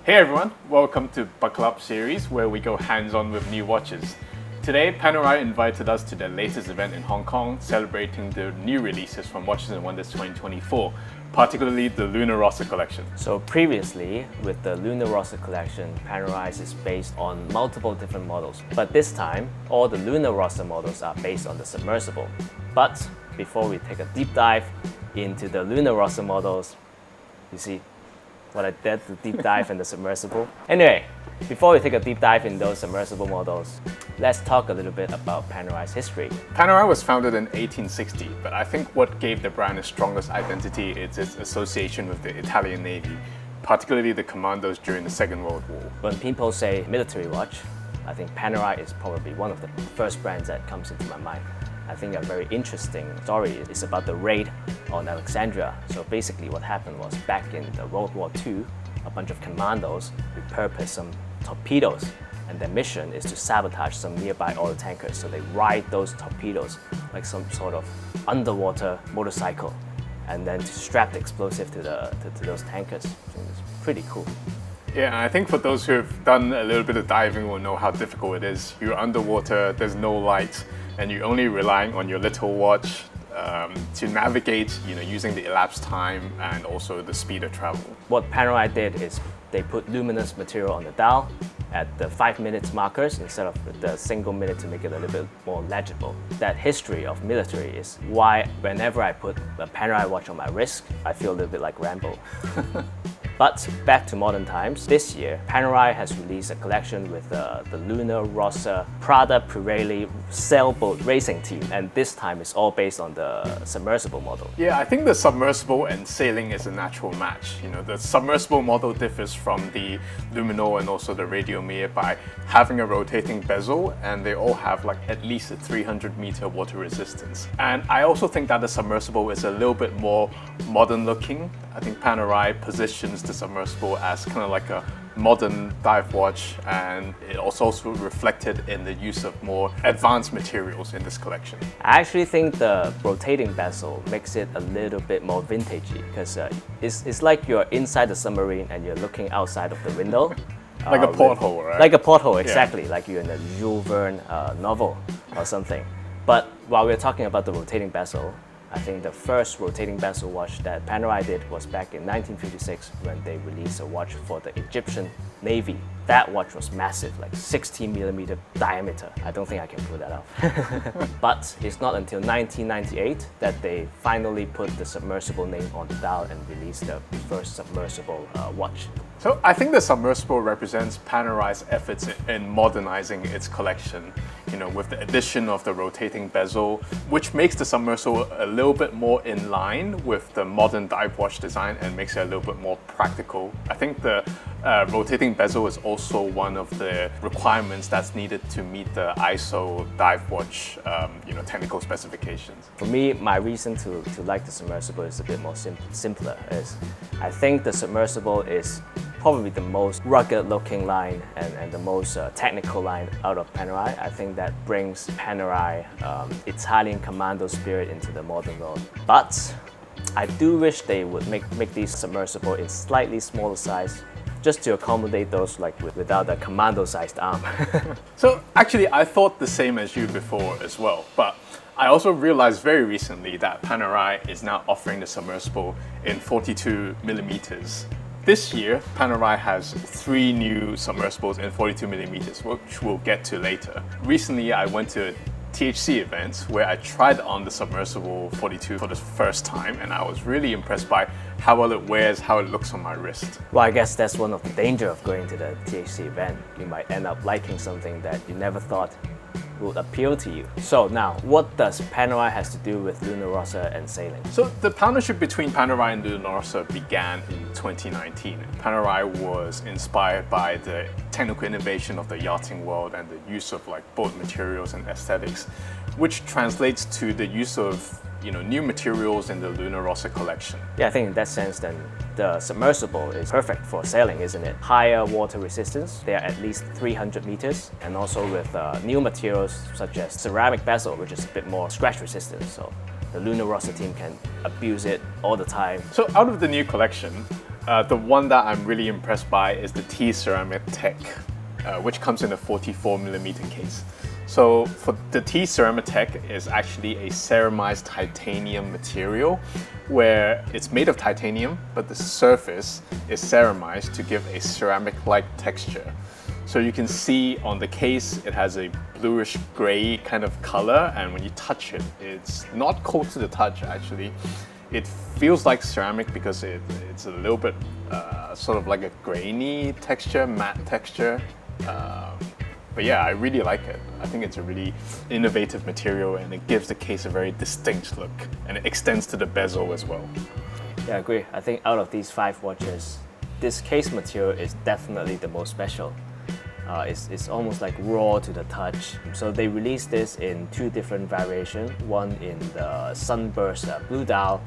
Hey everyone, welcome to Buckle Up series where we go hands-on with new watches. Today, Panerai invited us to their latest event in Hong Kong, celebrating the new releases from Watches and Wonders 2024, particularly the Luna Rossa collection. So previously, with the Luna Rossa collection, Panerai is based on multiple different models. But this time, all the Luna Rossa models are based on the submersible. But before we take a deep dive into the Luna Rossa models, you see what I did, the deep dive in the submersible. Anyway, before we take a deep dive in those submersible models, let's talk a little bit about Panerai's history. Panerai was founded in 1860, but I think what gave the brand its strongest identity is its association with the Italian Navy, particularly the commandos during the Second World War. When people say military watch, I think Panerai is probably one of the first brands that comes into my mind. I think a very interesting story is about the raid on Alexandria. So basically what happened was back in the World War II, a bunch of commandos repurposed some torpedoes, and their mission is to sabotage some nearby oil tankers. So they ride those torpedoes like some sort of underwater motorcycle and then to strap the explosive to those tankers. It's pretty cool. Yeah, and I think for those who have done a little bit of diving will know how difficult it is. You're underwater, there's no light, and you're only relying on your little watch to navigate, using the elapsed time and also the speed of travel. What Panerai did is they put luminous material on the dial at the 5 minutes markers instead of the single minute to make it a little bit more legible. That history of military is why whenever I put a Panerai watch on my wrist, I feel a little bit like Rambo. But back to modern times, this year, Panerai has released a collection with the Luna Rossa Prada Pirelli sailboat racing team, and this time it's all based on the submersible model. Yeah, I think the submersible and sailing is a natural match. The submersible model differs from the Luminor and also the Radio Mir by having a rotating bezel, and they all have like at least a 300-meter water resistance. And I also think that the submersible is a little bit more modern looking. I think Panerai positions the submersible as kind of like a modern dive watch, and it also reflected in the use of more advanced materials in this collection. I actually think the rotating bezel makes it a little bit more vintagey because it's like you're inside the submarine and you're looking outside of the window. Like a porthole, right? Like a porthole, exactly. Yeah. Like you're in a Jules Verne novel or something. But while we're talking about the rotating bezel, I think the first rotating bezel watch that Panerai did was back in 1956 when they released a watch for the Egyptian Navy. That watch was massive, like 16mm diameter. I don't think I can pull that off. But it's not until 1998 that they finally put the submersible name on the dial and released the first submersible watch. So I think the submersible represents Panerai's efforts in modernizing its collection, with the addition of the rotating bezel, which makes the submersible a little bit more in line with the modern dive watch design and makes it a little bit more practical. I think the rotating bezel is also one of the requirements that's needed to meet the ISO dive watch, technical specifications. For me, my reason to like the submersible is a bit more simpler. I think the submersible is probably the most rugged looking line and the most technical line out of Panerai. I think that brings Panerai Italian commando spirit into the modern world. But I do wish they would make these submersible in slightly smaller size, just to accommodate those without a commando-sized arm. So actually, I thought the same as you before as well, but I also realized very recently that Panerai is now offering the submersible in 42mm. This year, Panerai has 3 new submersibles in 42mm, which we'll get to later. Recently, I went to a THC event where I tried on the submersible 42 for the first time, and I was really impressed by how well it wears, how it looks on my wrist. Well, I guess that's one of the danger of going to the THC event. You might end up liking something that you never thought would appeal to you. So now, what does Panerai has to do with Luna Rossa and sailing? So the partnership between Panerai and Luna Rossa began in 2019. Panerai was inspired by the technical innovation of the yachting world and the use of boat materials and aesthetics, which translates to the use of new materials in the Luna Rossa collection. Yeah, I think in that sense then the submersible is perfect for sailing, isn't it? Higher water resistance, they are at least 300 meters, and also with new materials such as ceramic bezel, which is a bit more scratch resistant. So the Luna Rossa team can abuse it all the time. So out of the new collection, The one that I'm really impressed by is the T Ceramic Tech, which comes in a 44mm case. So for the T Ceramic Tech is actually a ceramized titanium material where it's made of titanium, but the surface is ceramized to give a ceramic-like texture. So you can see on the case, it has a bluish gray kind of color, and when you touch it, it's not cold to the touch actually. It feels like ceramic because it's a little bit sort of like a grainy texture, matte texture. But yeah, I really like it. I think it's a really innovative material and it gives the case a very distinct look and it extends to the bezel as well. Yeah, I agree. I think out of these 5 watches, this case material is definitely the most special. It's almost like raw to the touch. So they released this in 2 different variations, one in the Sunburst Blue Dial,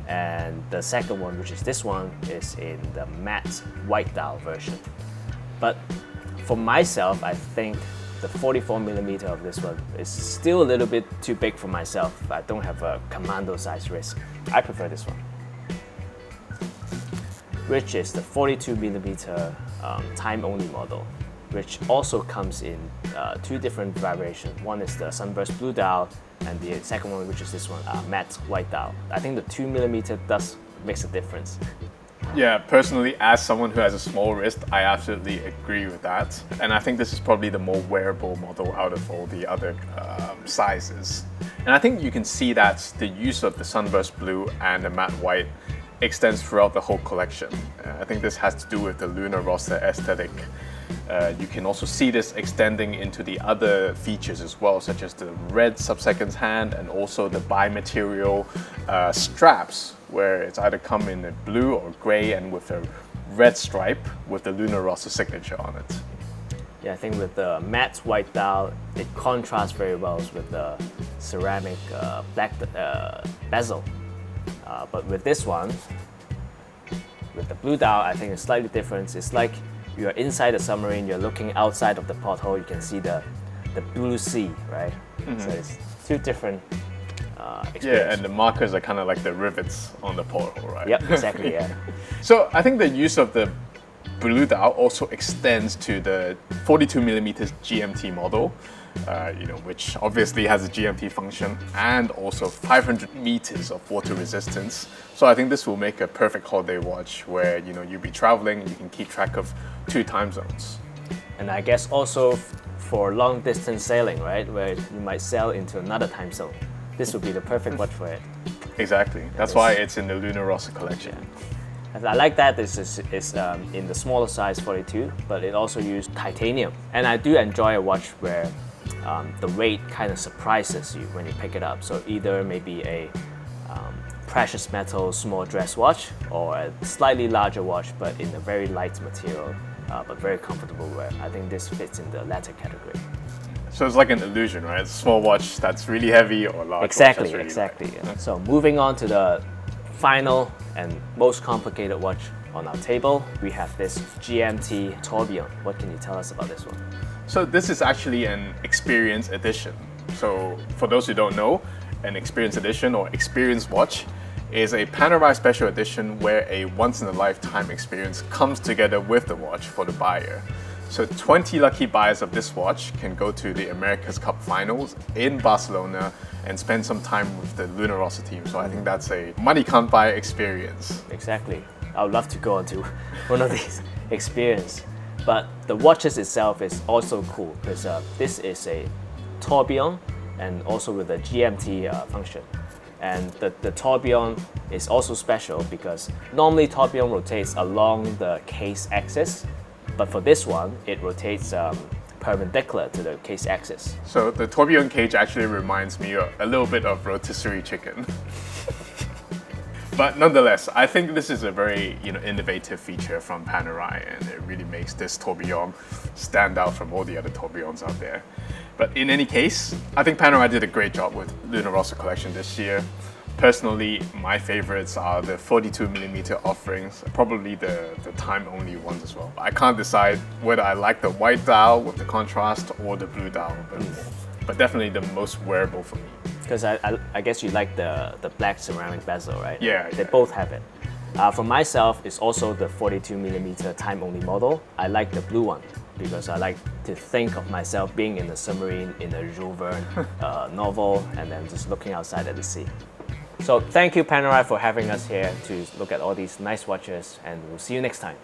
and the second one, which is this one, is in the matte white dial version. But for myself, I think the 44mm of this one is still a little bit too big for myself. I don't have a commando size wrist. I prefer this one, which is the 42mm time-only model, which also comes in 2 different variations. One is the Sunburst Blue Dial, and the second one, which is this one, matte white dial. I think the 2mm does makes a difference. Yeah, personally, as someone who has a small wrist, I absolutely agree with that. And I think this is probably the more wearable model out of all the other sizes. And I think you can see that the use of the Sunburst Blue and the matte white extends throughout the whole collection. I think this has to do with the Luna Rossa aesthetic. You can also see this extending into the other features as well, such as the red sub-seconds hand and also the bi-material straps, where it's either come in a blue or grey and with a red stripe with the Luna Rossa signature on it. Yeah, I think with the matte white dial, it contrasts very well with the ceramic black bezel. But with this one, with the blue dial, I think it's slightly different. It's like you're inside the submarine, you're looking outside of the porthole, you can see the blue sea, right? Mm-hmm. So it's 2 different experiences. Yeah, and the markers are kind of like the rivets on the porthole, right? Yep, exactly, yeah. So I think the use of the blue dial also extends to the 42mm GMT model, which obviously has a GMT function and also 500 meters of water resistance. So I think this will make a perfect holiday watch where you'll be traveling and you can keep track of 2 time zones. And I guess also for long distance sailing, right, where you might sail into another time zone, this would be the perfect watch for it. Exactly. That's why it's in the Luna Rossa collection. Yeah. I like that this is in the smaller size 42, but it also used titanium. And I do enjoy a watch where the weight kind of surprises you when you pick it up. So either maybe a precious metal small dress watch or a slightly larger watch, but in a very light material, but very comfortable wear. I think this fits in the latter category. So it's like an illusion, right? It's a small watch that's really heavy or large exactly, watch that's really exactly. light. Yeah. So moving on to the final and most complicated watch on our table, we have this GMT Tourbillon. What can you tell us about this one? So this is actually an experience edition. So for those who don't know, an experience edition or experience watch is a Panerai special edition where a once-in-a-lifetime experience comes together with the watch for the buyer. So 20 lucky buyers of this watch can go to the America's Cup finals in Barcelona and spend some time with the Luna Rossa team. So I think that's a money can't buy experience. Exactly. I would love to go on to one of these experiences. But the watches itself is also cool because this is a tourbillon and also with a GMT function. And the tourbillon is also special because normally tourbillon rotates along the case axis, but for this one, it rotates perpendicular to the case axis. So the tourbillon cage actually reminds me a little bit of rotisserie chicken. But nonetheless, I think this is a very innovative feature from Panerai, and it really makes this tourbillon stand out from all the other tourbillons out there. But in any case, I think Panerai did a great job with Luna Rossa collection this year. Personally, my favorites are the 42mm offerings, probably the time-only ones as well. I can't decide whether I like the white dial with the contrast or the blue dial a bit more, but definitely the most wearable for me. Because I guess you like the black ceramic bezel, right? Yeah. They both have it. For myself, it's also the 42mm time-only model. I like the blue one because I like to think of myself being in a submarine in a Jules Verne novel and then just looking outside at the sea. So thank you, Panerai, for having us here to look at all these nice watches, and we'll see you next time.